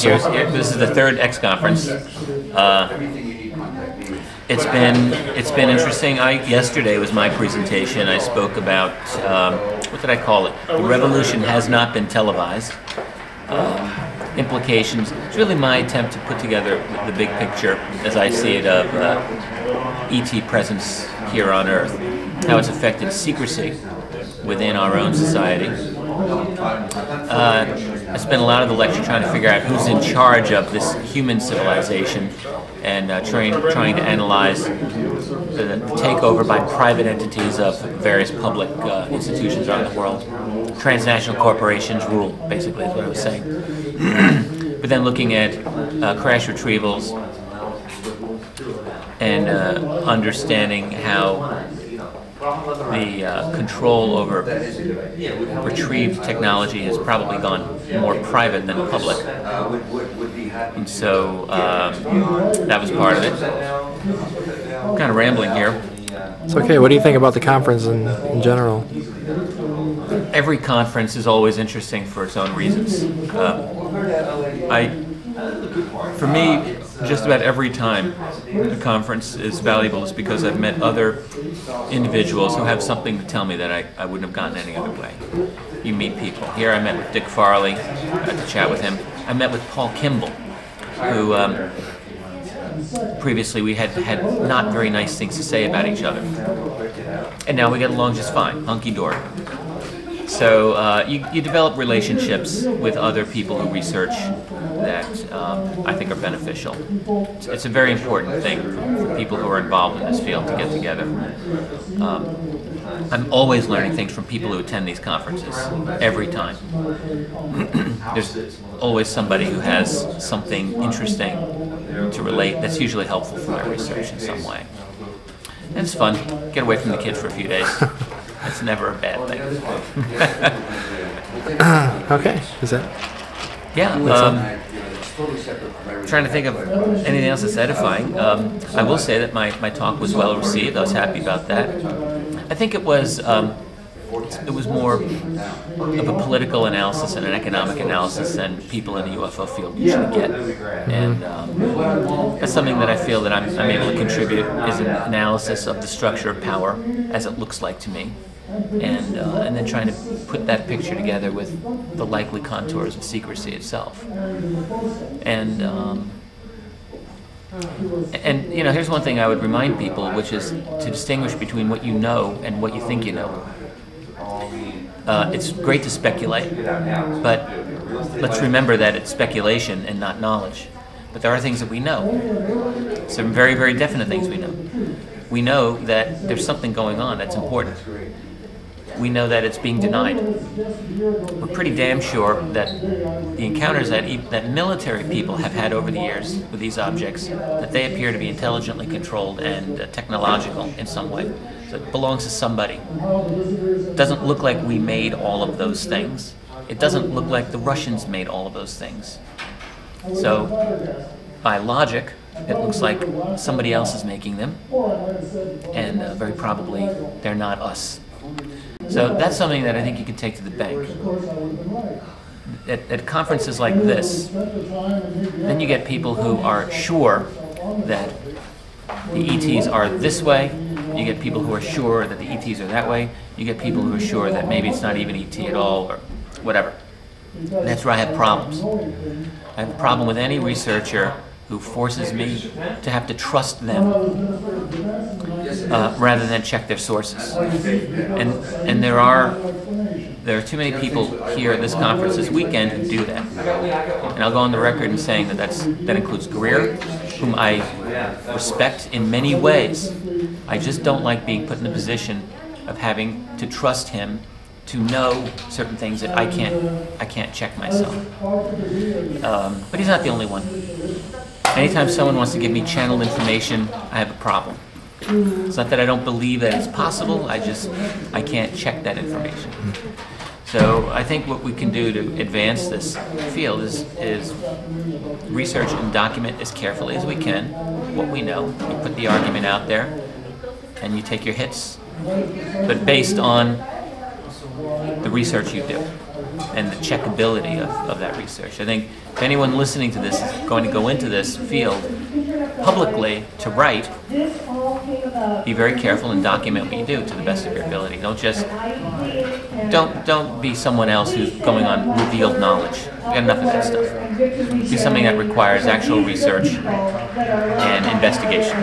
This is the third X conference. It's been interesting. Yesterday was my presentation. I spoke about what did I call it? The revolution has not been televised. Implications. It's really my attempt to put together the big picture, as I see it, of ET presence here on Earth, how it's affected secrecy within our own society. I spent a lot of the lecture trying to figure out who's in charge of this human civilization and trying to analyze the takeover by private entities of various public institutions around the world. Transnational corporations rule, basically, is what I was saying. But then looking at crash retrievals and understanding how the control over retrieved technology has probably gone more private than public. And so that was part of it. I'm kind of rambling here. It's okay. What do you think about the conference in general? Every conference is always interesting for its own reasons. For me, just about every time a conference is valuable is because I've met other individuals who have something to tell me that I wouldn't have gotten any other way. You meet people. Here I met with Dick Farley, to chat with him. I met with Paul Kimball, who previously we had not very nice things to say about each other. And now we get along just fine, hunky-dory. So you develop relationships with other people who research that I think are beneficial. It's a very important thing for people who are involved in this field to get together. I'm always learning things from people who attend these conferences, every time. There's always somebody who has something interesting to relate that's usually helpful for their research in some way. And it's fun. Get away from the kids for a few days. It's never a bad thing. Okay, is that? Yeah. Trying to think of anything else that's edifying. I will say that my talk was well received. I was happy about that. I think it was more of a political analysis and an economic analysis than people in the UFO field usually get. And that's something that I feel that I'm able to contribute, is an analysis of the structure of power as it looks like to me. And then trying to put that picture together with the likely contours of secrecy itself. And you know, here's one thing I would remind people, which is to distinguish between what you know and what you think you know. It's great to speculate, but let's remember that it's speculation and not knowledge. But there are things that we know. Some very, very definite things we know. We know that there's something going on that's important. We know that it's being denied. We're pretty damn sure that the encounters that military people have had over the years with these objects, that they appear to be intelligently controlled and technological in some way. So it belongs to somebody. It doesn't look like we made all of those things. It doesn't look like the Russians made all of those things. So by logic, it looks like somebody else is making them, and very probably they're not us. So that's something that I think you can take to the bank. At conferences like this, then you get people who are sure that the ETs are this way. You get people who are sure that the ETs are that way. You get people who are sure that maybe it's not even ET at all, or whatever. And that's where I have problems. I have a problem with any researcher who forces me to have to trust them rather than check their sources. And there are too many people here at this conference this weekend who do that. And I'll go on the record in saying that includes Greer, whom I respect in many ways. I just don't like being put in the position of having to trust him to know certain things that I can't check myself. But he's not the only one. Anytime someone wants to give me channeled information, I have a problem. It's not that I don't believe that it's possible, I can't check that information. So I think what we can do to advance this field is research and document as carefully as we can what we know. You put the argument out there and you take your hits, but based on the research you do. and the checkability of that research. I think if anyone listening to this is going to go into this field publicly to write, be very careful and document what you do to the best of your ability. Don't be someone else who's going on revealed knowledge. We've got enough of that stuff. Do something that requires actual research and investigation.